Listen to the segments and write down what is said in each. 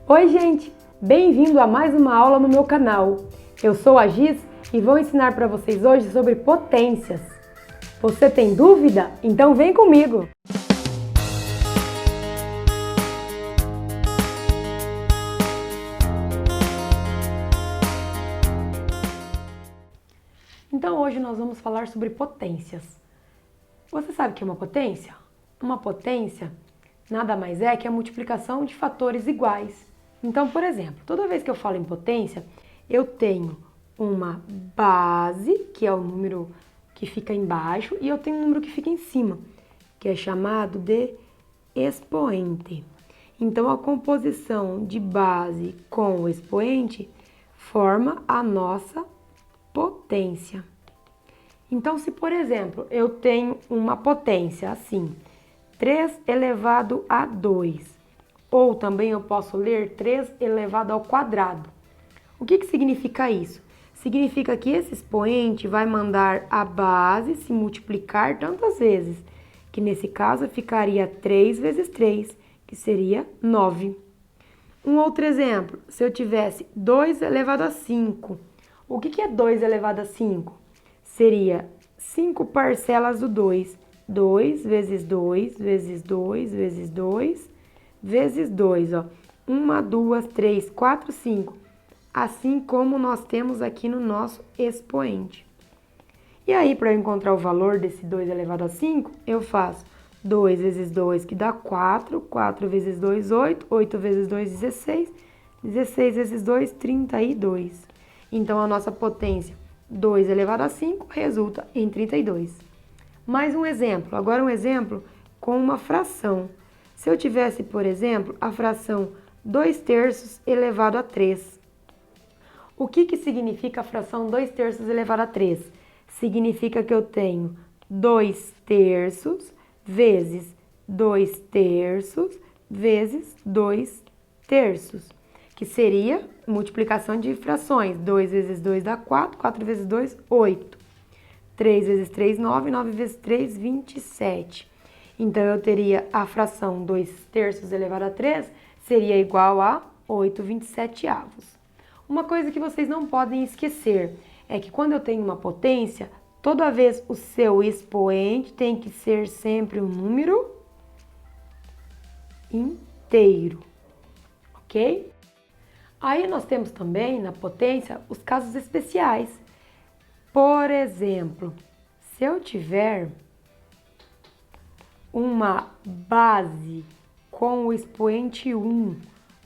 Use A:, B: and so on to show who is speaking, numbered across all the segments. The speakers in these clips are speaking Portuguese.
A: Oi, gente! Bem-vindo a mais uma aula no meu canal. Eu sou a Giz e vou ensinar para vocês hoje sobre potências. Você tem dúvida? Então vem comigo! Então hoje nós vamos falar sobre potências. Você sabe o que é uma potência? Uma potência nada mais é que a multiplicação de fatores iguais. Então, por exemplo, toda vez que eu falo em potência, eu tenho uma base, que é o número que fica embaixo, e eu tenho um número que fica em cima, que é chamado de expoente. Então, a composição de base com o expoente forma a nossa potência. Então, se por exemplo, eu tenho uma potência assim, 3 elevado a 2, ou também eu posso ler 3 elevado ao quadrado. O que significa isso? Significa que esse expoente vai mandar a base se multiplicar tantas vezes, que nesse caso ficaria 3 vezes 3, que seria 9. Um outro exemplo, se eu tivesse 2 elevado a 5, o que é 2 elevado a 5? Seria 5 parcelas do 2. 2 vezes 2 vezes 2 vezes 2 vezes 2. 1, 2, 3, 4, 5. Assim como nós temos aqui no nosso expoente. E aí, para eu encontrar o valor desse 2 elevado a 5, eu faço 2 vezes 2, que dá 4. 4 vezes 2, 8. 8 vezes 2, 16. 16 vezes 2, 32. Então, a nossa potência 2 elevado a 5 resulta em 32. Mais um exemplo, agora um exemplo com uma fração. Se eu tivesse, por exemplo, a fração 2 terços elevado a 3. O que significa a fração 2 terços elevado a 3? Significa que eu tenho 2 terços vezes 2 terços vezes 2 terços, que seria multiplicação de frações. 2 vezes 2 dá 4, 4 vezes 2, 8. 3 vezes 3, 9, 9 vezes 3, 27. Então, eu teria a fração 2 terços elevado a 3, seria igual a 8/27. Uma coisa que vocês não podem esquecer é que quando eu tenho uma potência, toda vez o seu expoente tem que ser sempre um número inteiro, ok? Aí nós temos também na potência os casos especiais. Por exemplo, se eu tiver uma base com o expoente 1,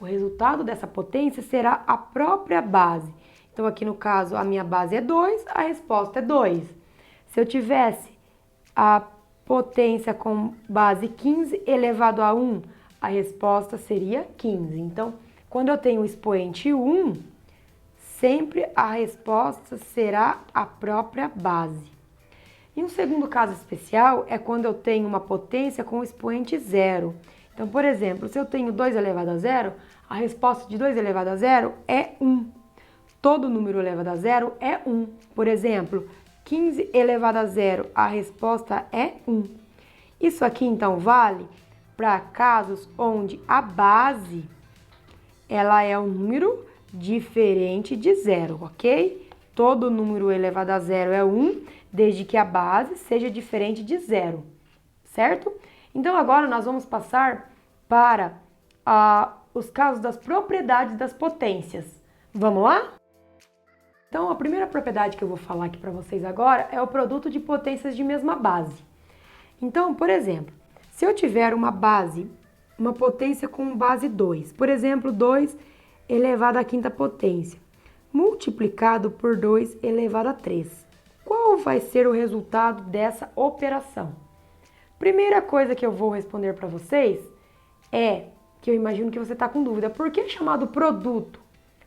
A: o resultado dessa potência será a própria base. Então, aqui no caso, a minha base é 2, a resposta é 2. Se eu tivesse a potência com base 15 elevado a 1, a resposta seria 15. Então, quando eu tenho o expoente 1, sempre a resposta será a própria base. E um segundo caso especial é quando eu tenho uma potência com o expoente 0. Então, por exemplo, se eu tenho 2 elevado a 0, a resposta de 2 elevado a 0 é 1. Todo número elevado a 0 é 1. Por exemplo, 15 elevado a 0, a resposta é 1. Isso aqui, então, vale para casos onde a base ela é um número diferente de 0, ok? Todo número elevado a 0 é 1, desde que a base seja diferente de 0, certo? Então, agora nós vamos passar para os casos das propriedades das potências. Vamos lá? Então, a primeira propriedade que eu vou falar aqui para vocês agora é o produto de potências de mesma base. Então, por exemplo, se eu tiver uma base, uma potência com base 2, por exemplo, 2 elevado à quinta potência, multiplicado por 2 elevado a 3. Qual vai ser o resultado dessa operação? Primeira coisa que eu vou responder para vocês é que eu imagino que você está com dúvida. Por que é chamado produto?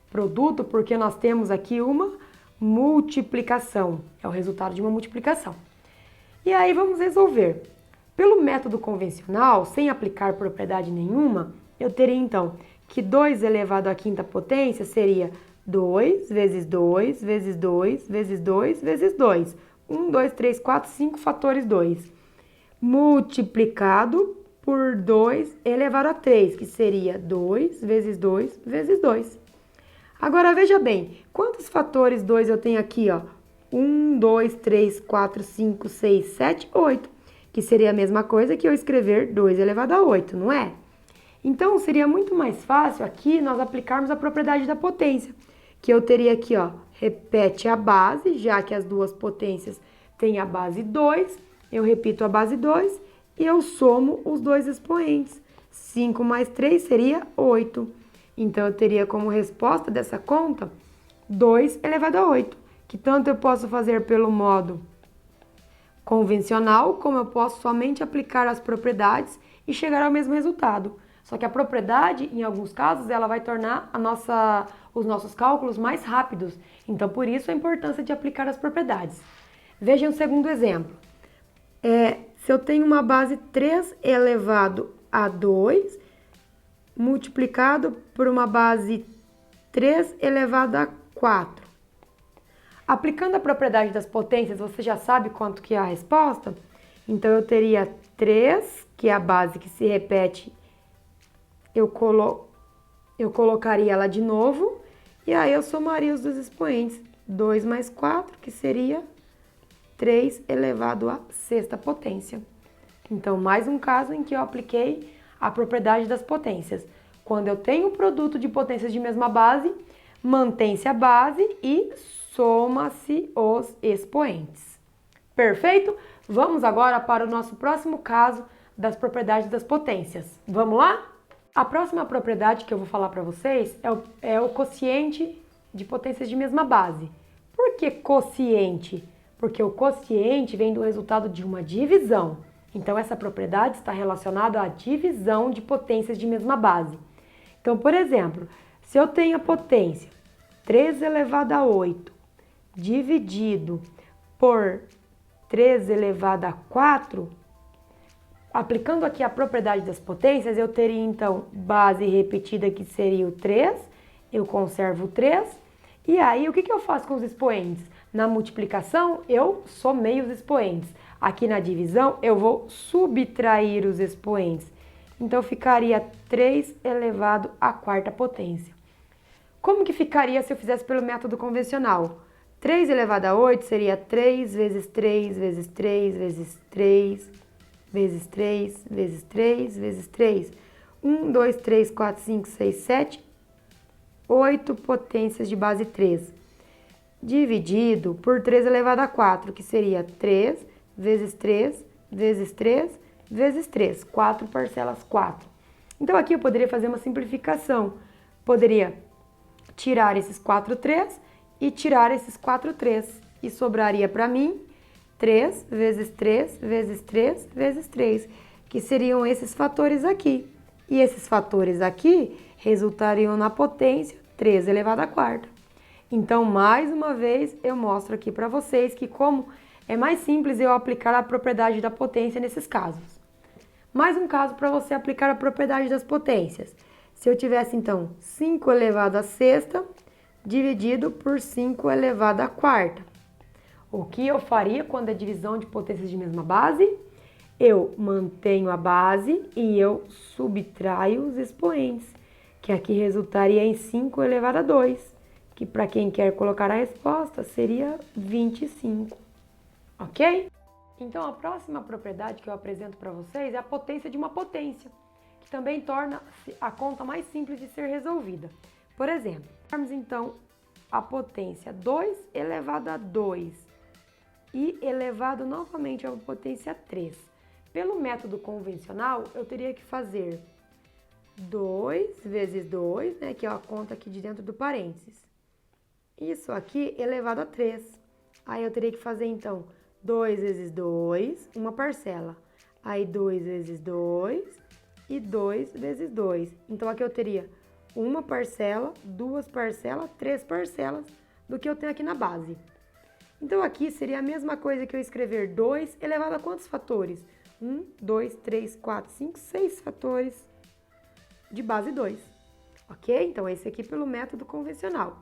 A: Produto porque nós temos aqui uma multiplicação. É o resultado de uma multiplicação. E aí vamos resolver. Pelo método convencional, sem aplicar propriedade nenhuma, eu teria então que 2 elevado à quinta potência seria 2 vezes 2 vezes 2 vezes 2 vezes 2. 1, 2, 3, 4, 5 fatores 2. Multiplicado por 2 elevado a 3, que seria 2 vezes 2 vezes 2. Agora, veja bem, quantos fatores 2 eu tenho aqui, ó? 1, 2, 3, 4, 5, 6, 7, 8, que seria a mesma coisa que eu escrever 2 elevado a 8, não é? Então, seria muito mais fácil aqui nós aplicarmos a propriedade da potência, que eu teria aqui, ó, repete a base, já que as duas potências têm a base 2, eu repito a base 2 e eu somo os dois expoentes. 5 mais 3 seria 8. Então, eu teria como resposta dessa conta 2 elevado a 8, que tanto eu posso fazer pelo modo convencional, como eu posso somente aplicar as propriedades e chegar ao mesmo resultado. Só que a propriedade, em alguns casos, ela vai tornar os nossos cálculos mais rápidos. Então, por isso a importância de aplicar as propriedades. Vejam o segundo exemplo. Se eu tenho uma base 3 elevado a 2, multiplicado por uma base 3 elevado a 4. Aplicando a propriedade das potências, você já sabe quanto que é a resposta? Então, eu teria 3, que é a base que se repete, eu colocaria ela de novo, e aí eu somaria os dois expoentes. 2 mais 4, que seria 3 elevado à sexta potência. Então, mais um caso em que eu apliquei a propriedade das potências. Quando eu tenho um produto de potências de mesma base, mantém-se a base e soma-se os expoentes. Perfeito? Vamos agora para o nosso próximo caso das propriedades das potências. Vamos lá? A próxima propriedade que eu vou falar para vocês é o quociente de potências de mesma base. Por que quociente? Porque o quociente vem do resultado de uma divisão. Então, essa propriedade está relacionada à divisão de potências de mesma base. Então, por exemplo, se eu tenho a potência 3 elevado a 8 dividido por 3 elevado a 4, aplicando aqui a propriedade das potências, eu teria então base repetida, que seria o 3, eu conservo o 3, e aí o que eu faço com os expoentes? Na multiplicação, eu somei os expoentes. Aqui na divisão, eu vou subtrair os expoentes. Então, ficaria 3 elevado à quarta potência. Como que ficaria se eu fizesse pelo método convencional? 3 elevado a 8 seria 3 vezes 3 vezes 3 vezes 3 vezes 3 vezes 3 vezes 3. 1, 2, 3, 4, 5, 6, 7, 8 potências de base 3. Dividido por 3 elevado a 4, que seria 3 vezes 3 vezes 3 vezes 3. 4 parcelas 4. Então, aqui eu poderia fazer uma simplificação. Poderia tirar esses 4 3 e tirar esses 4 3. E sobraria para mim 3 vezes 3 vezes 3 vezes 3, que seriam esses fatores aqui. E esses fatores aqui resultariam na potência 3 elevado à quarta. Então, mais uma vez, eu mostro aqui para vocês que como é mais simples eu aplicar a propriedade da potência nesses casos. Mais um caso para você aplicar a propriedade das potências. Se eu tivesse, então, 5 elevado à sexta dividido por 5 elevado à quarta. O que eu faria quando é divisão de potências de mesma base? Eu mantenho a base e eu subtraio os expoentes, que aqui resultaria em 5 elevado a 2, que para quem quer colocar a resposta seria 25, ok? Então, a próxima propriedade que eu apresento para vocês é a potência de uma potência, que também torna a conta mais simples de ser resolvida. Por exemplo, temos então a potência 2 elevado a 2 e elevado novamente a potência 3. Pelo método convencional, eu teria que fazer 2 vezes 2, né, que é a conta aqui de dentro do parênteses. Isso aqui elevado a 3. Aí eu teria que fazer, então, 2 vezes 2, uma parcela. Aí 2 vezes 2 e 2 vezes 2. Então, aqui eu teria uma parcela, duas parcelas, 3 parcelas do que eu tenho aqui na base. Então, aqui seria a mesma coisa que eu escrever 2 elevado a quantos fatores? 1, 2, 3, 4, 5, 6 fatores de base 2. Ok? Então, esse aqui pelo método convencional.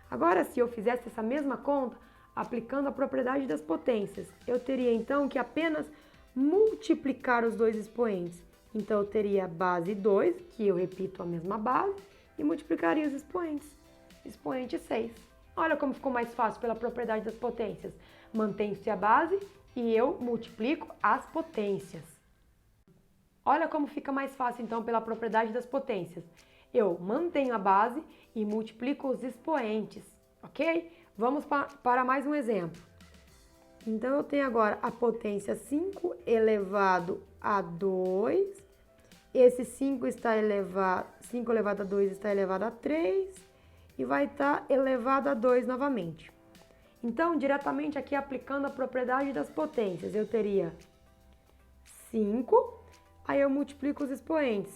A: Agora, se eu fizesse essa mesma conta, aplicando a propriedade das potências, eu teria, então, que apenas multiplicar os dois expoentes. Então, eu teria a base 2, que eu repito a mesma base, e multiplicaria os expoentes. Expoente 6. Olha como ficou mais fácil pela propriedade das potências. Mantém-se a base e eu multiplico as potências. Olha como fica mais fácil, então, pela propriedade das potências. Eu mantenho a base e multiplico os expoentes, ok? Vamos para mais um exemplo. Então, eu tenho agora a potência 5 elevado a 2. Esse 5 elevado a 2 está elevado a 3 e vai estar elevado a 2 novamente. Então, diretamente aqui aplicando a propriedade das potências, eu teria 5, aí eu multiplico os expoentes.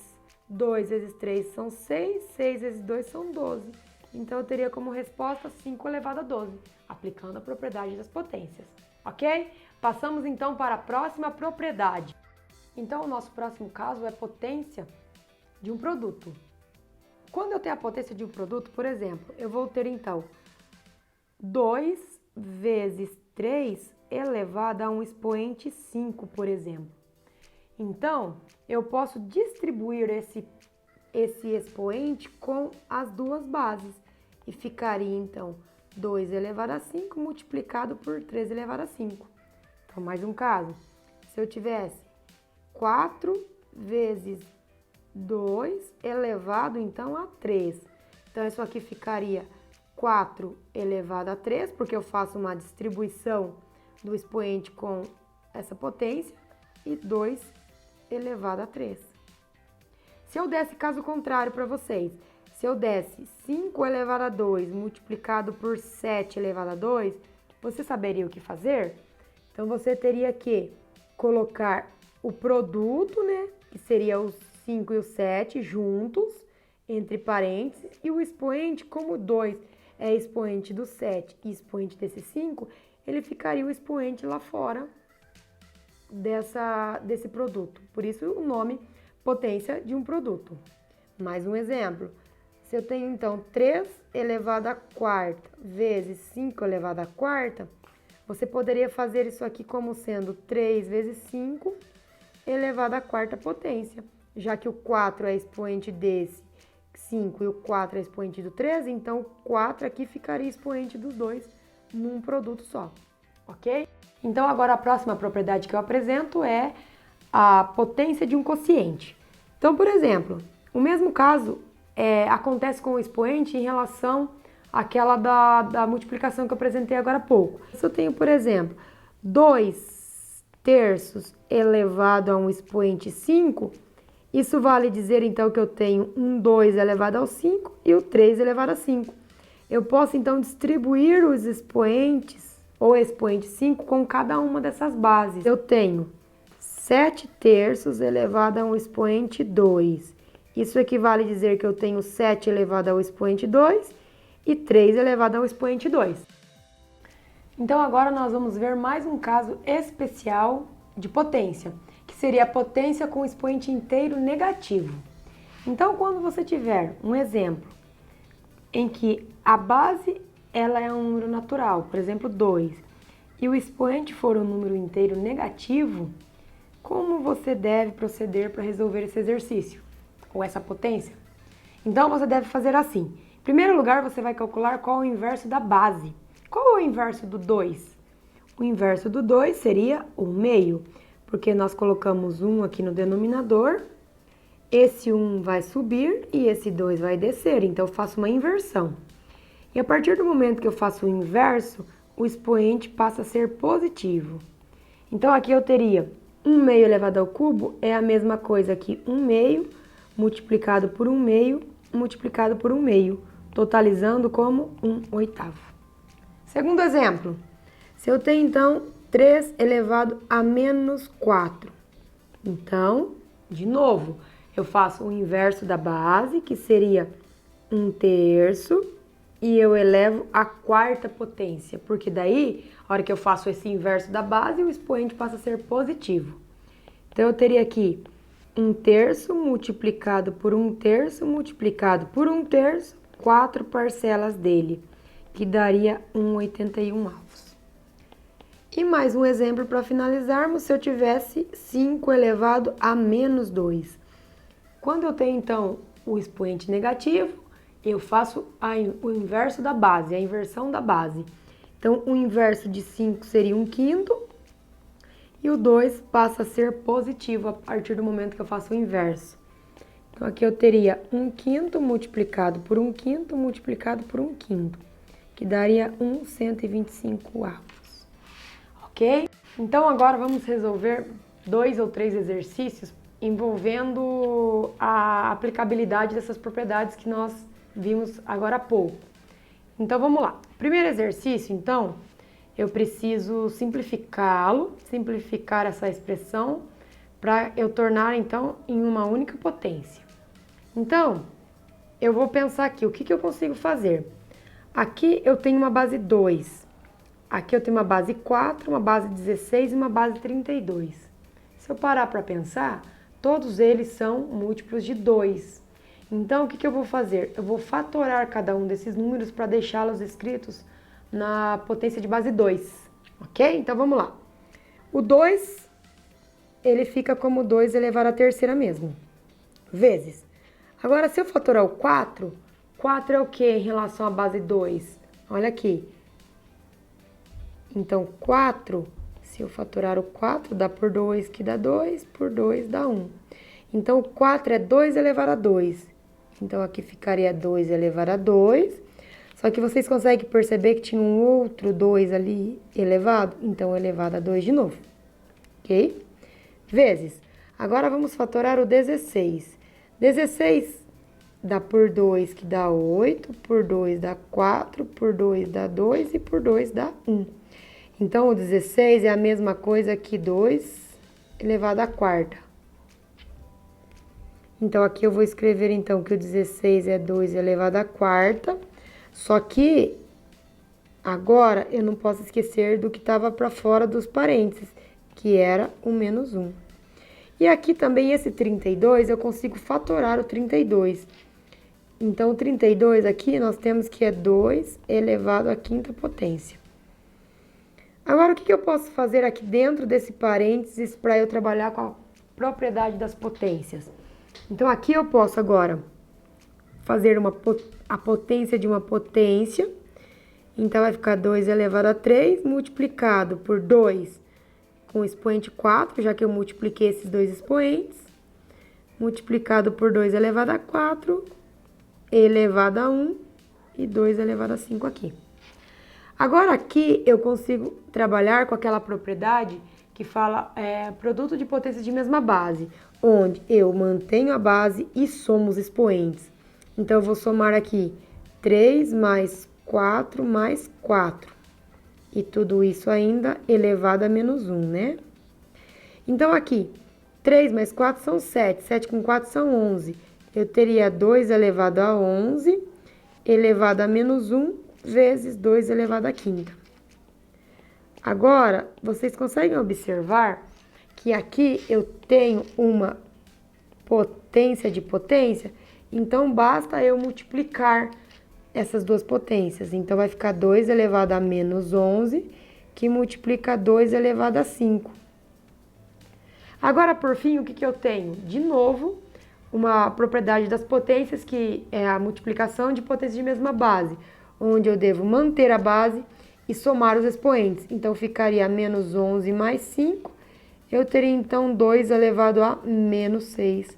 A: 2 vezes 3 são 6, 6 vezes 2 são 12. Então, eu teria como resposta 5 elevado a 12, aplicando a propriedade das potências, ok? Passamos então para a próxima propriedade. Então, o nosso próximo caso é potência de um produto. Quando eu tenho a potência de um produto, por exemplo, eu vou ter então 2 vezes 3 elevado a um expoente 5, por exemplo. Então, eu posso distribuir esse expoente com as duas bases. E ficaria, então, 2 elevado a 5 multiplicado por 3 elevado a 5. Então, mais um caso. Se eu tivesse 4 vezes 2 elevado, então, a 3. Então, isso aqui ficaria 4 elevado a 3, porque eu faço uma distribuição do expoente com essa potência, e 2 elevado a 3. Se eu desse caso contrário para vocês, se eu desse 5 elevado a 2 multiplicado por 7 elevado a 2, você saberia o que fazer? Então, você teria que colocar o produto, né, que seria os 5 e o 7 juntos, entre parênteses, e o expoente, como 2 é expoente do 7 e expoente desse 5, ele ficaria o expoente lá fora desse produto. Por isso o nome potência de um produto. Mais um exemplo. Se eu tenho então 3 elevado à quarta vezes 5 elevado à quarta, você poderia fazer isso aqui como sendo 3 vezes 5 elevado à quarta potência. Já que o 4 é expoente desse 5 e o 4 é expoente do 3, então o 4 aqui ficaria expoente dos dois num produto só, ok? Então agora a próxima propriedade que eu apresento é a potência de um quociente. Então, por exemplo, o mesmo caso acontece com o expoente em relação àquela da multiplicação que eu apresentei agora há pouco. Se eu tenho, por exemplo, 2 terços elevado a um expoente 5, isso vale dizer então que eu tenho um 2 elevado ao 5 e o 3 elevado a 5. Eu posso então distribuir os expoentes ou expoente 5 com cada uma dessas bases. Eu tenho 7 terços elevado a um expoente 2. Isso equivale a dizer que eu tenho 7 elevado ao expoente 2 e 3 elevado ao expoente 2. Então agora nós vamos ver mais um caso especial de potência, que seria a potência com expoente inteiro negativo. Então, quando você tiver um exemplo em que a base ela é um número natural, por exemplo, 2, e o expoente for um número inteiro negativo, como você deve proceder para resolver esse exercício, ou essa potência? Então, você deve fazer assim. Em primeiro lugar, você vai calcular qual é o inverso da base. Qual é o inverso do 2? O inverso do 2 seria o meio, porque nós colocamos 1 aqui no denominador, esse 1 vai subir e esse 2 vai descer, então eu faço uma inversão. E a partir do momento que eu faço o inverso, o expoente passa a ser positivo. Então aqui eu teria 1 meio elevado ao cubo é a mesma coisa que 1 meio multiplicado por 1 meio multiplicado por 1 meio, totalizando como 1/8. Segundo exemplo, se eu tenho então 3 elevado a menos 4. Então, de novo, eu faço o inverso da base, que seria 1 terço, e eu elevo a quarta potência, porque daí, a hora que eu faço esse inverso da base, o expoente passa a ser positivo. Então, eu teria aqui 1 terço multiplicado por 1 terço multiplicado por 1 terço, 4 parcelas dele, que daria 1/81. E mais um exemplo para finalizarmos, se eu tivesse 5 elevado a menos 2. Quando eu tenho, então, o expoente negativo, eu faço o inverso da base, a inversão da base. Então, o inverso de 5 seria 1/5, e o 2 passa a ser positivo a partir do momento que eu faço o inverso. Então, aqui eu teria 1/5 multiplicado por 1/5 multiplicado por 1/5, que daria 1/125. Ok? Então, agora vamos resolver 2 ou 3 exercícios envolvendo a aplicabilidade dessas propriedades que nós vimos agora há pouco. Então, vamos lá. Primeiro exercício, então, eu preciso simplificá-lo, simplificar essa expressão, para eu tornar, então, em uma única potência. Então, eu vou pensar aqui, o que eu consigo fazer? Aqui eu tenho uma base 2, aqui eu tenho uma base 4, uma base 16 e uma base 32. Se eu parar para pensar, todos eles são múltiplos de 2. Então, o que eu vou fazer? Eu vou fatorar cada um desses números para deixá-los escritos na potência de base 2, ok? Então, vamos lá. O 2, ele fica como 2 elevado à terceira mesmo, vezes. Agora, se eu fatorar o 4, 4 é o que em relação à base 2? Olha aqui. Então, 4, se eu fatorar o 4, dá por 2, que dá 2, por 2 dá 1. Então, o 4 é 2 elevado a 2. Então, aqui ficaria 2 elevado a 2. Só que vocês conseguem perceber que tinha um outro 2 ali elevado? Então, elevado a 2 de novo. Ok? Vezes. Agora, vamos fatorar o 16. 16 dá por 2, que dá 8. Por 2 dá 4. Por 2 dá 2. E por 2 dá 1. Então, o 16 é a mesma coisa que 2 elevado à quarta. Então, aqui eu vou escrever, então, que o 16 é 2 elevado à quarta. Só que, agora, eu não posso esquecer do que estava para fora dos parênteses, que era o menos 1. E aqui também, esse 32, eu consigo fatorar o 32. Então, o 32 aqui, nós temos que é 2 elevado à quinta potência. Agora, o que eu posso fazer aqui dentro desse parênteses para eu trabalhar com a propriedade das potências? Então, aqui eu posso agora fazer a potência de uma potência. Então, vai ficar 2 elevado a 3 multiplicado por 2 com o expoente 4, já que eu multipliquei esses dois expoentes, multiplicado por 2 elevado a 4, elevado a 1 e 2 elevado a 5 aqui. Agora, aqui eu consigo trabalhar com aquela propriedade que fala produto de potências de mesma base, onde eu mantenho a base e somo os expoentes. Então, eu vou somar aqui 3 mais 4 mais 4. E tudo isso ainda elevado a menos 1, né? Então, aqui, 3 mais 4 são 7. 7 com 4 são 11. Eu teria 2 elevado a 11 elevado a menos 1 vezes 2 elevado à quinta. Agora, vocês conseguem observar que aqui eu tenho uma potência de potência, então basta eu multiplicar essas duas potências. Então, vai ficar 2 elevado a menos 11, que multiplica 2 elevado a 5. Agora, por fim, o que eu tenho? De novo, uma propriedade das potências, que é a multiplicação de potências de mesma base, onde eu devo manter a base e somar os expoentes. Então, ficaria menos 11 mais 5. Eu teria, então, 2 elevado a menos 6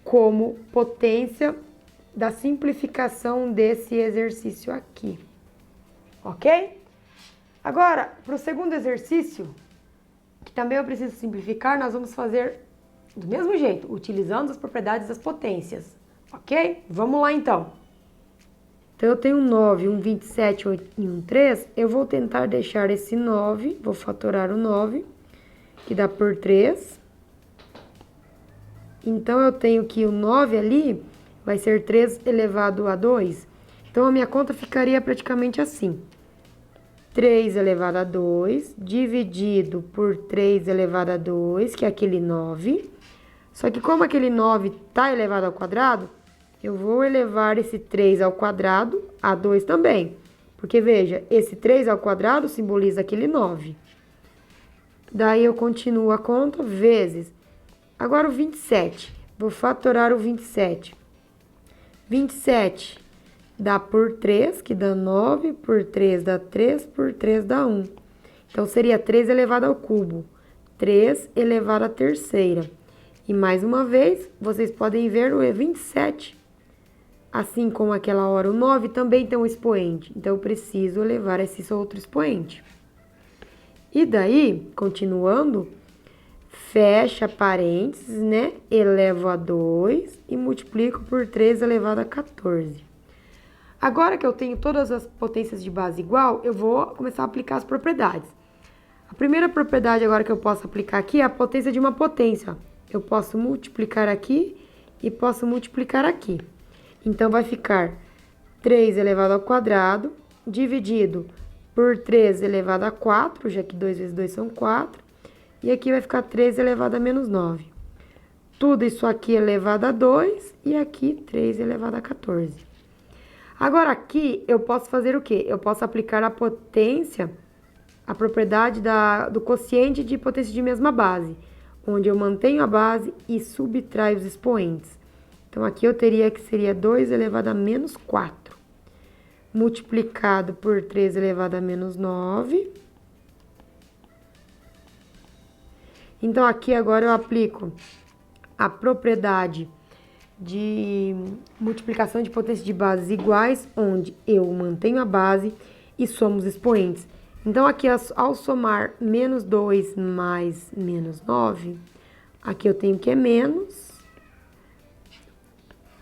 A: como potência da simplificação desse exercício aqui. Ok? Agora, para o segundo exercício, que também eu preciso simplificar, nós vamos fazer do mesmo jeito, utilizando as propriedades das potências. Ok? Vamos lá, então. Então, eu tenho um 9, um 27 e um 3. Eu vou tentar deixar esse 9, vou fatorar o 9, que dá por 3. Então, eu tenho que o 9 ali vai ser 3 elevado a 2. Então, a minha conta ficaria praticamente assim. 3 elevado a 2, dividido por 3 elevado a 2, que é aquele 9. Só que como aquele 9 está elevado ao quadrado, eu vou elevar esse 3 ao quadrado a 2 também. Porque, veja, esse 3 ao quadrado simboliza aquele 9. Daí eu continuo a conta, vezes. Agora o 27. Vou fatorar o 27. 27 dá por 3, que dá 9, por 3 dá 3, por 3 dá 1. Então, seria 3 elevado ao cubo, 3 elevado à terceira. E mais uma vez, vocês podem ver o 27. Assim como aquela hora o 9 também tem um expoente. Então, eu preciso elevar esse outro expoente. E daí, continuando, fecha parênteses, né? Elevo a 2 e multiplico por 3 elevado a 14. Agora que eu tenho todas as potências de base igual, eu vou começar a aplicar as propriedades. A primeira propriedade agora que eu posso aplicar aqui é a potência de uma potência. Eu posso multiplicar aqui e posso multiplicar aqui. Então, vai ficar 3 elevado ao quadrado, dividido por 3 elevado a 4, já que 2 vezes 2 são 4. E aqui vai ficar 3 elevado a menos 9. Tudo isso aqui elevado a 2 e aqui 3 elevado a 14. Agora, aqui eu posso fazer o quê? Eu posso aplicar a potência, a propriedade do quociente de potência de mesma base, onde eu mantenho a base e subtraio os expoentes. Então, aqui eu teria que seria 2 elevado a menos 4, multiplicado por 3 elevado a menos 9. Então, aqui agora eu aplico a propriedade de multiplicação de potência de bases iguais, onde eu mantenho a base e somo os expoentes. Então, aqui ao somar menos 2 mais menos 9, aqui eu tenho que é menos.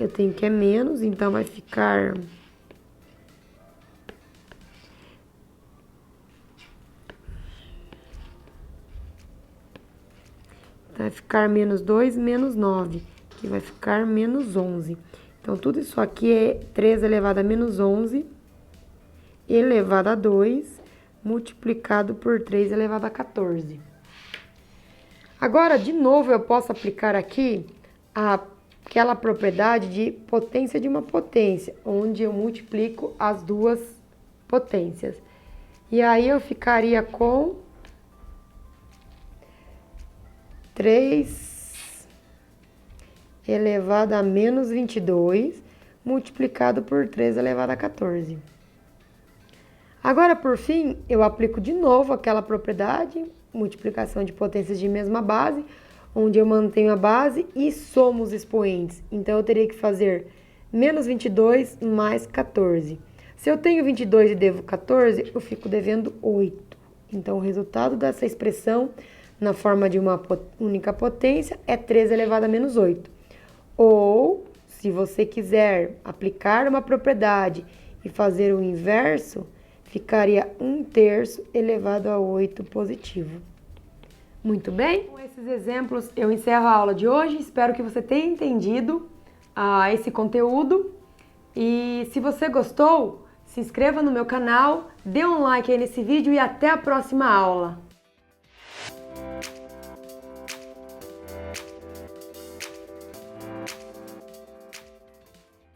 A: Eu tenho que é menos, então vai ficar... Vai ficar menos 2, menos 9, que vai ficar menos 11. Então, tudo isso aqui é 3 elevado a menos 11, elevado a 2, multiplicado por 3 elevado a 14. Agora, de novo, eu posso aplicar aqui aquela propriedade de potência de uma potência, onde eu multiplico as duas potências. E aí, eu ficaria com 3 elevado a menos 22, multiplicado por 3 elevado a 14. Agora, por fim, eu aplico de novo aquela propriedade, multiplicação de potências de mesma base, onde eu mantenho a base e somo os expoentes. Então, eu teria que fazer menos 22 mais 14. Se eu tenho 22 e devo 14, eu fico devendo 8. Então, o resultado dessa expressão na forma de uma única potência é 3 elevado a menos 8. Ou, se você quiser aplicar uma propriedade e fazer o inverso, ficaria 1/3 elevado a 8 positivo. Muito bem? Com esses exemplos, eu encerro a aula de hoje. Espero que você tenha entendido esse conteúdo. E se você gostou, se inscreva no meu canal, dê um like aí nesse vídeo e até a próxima aula.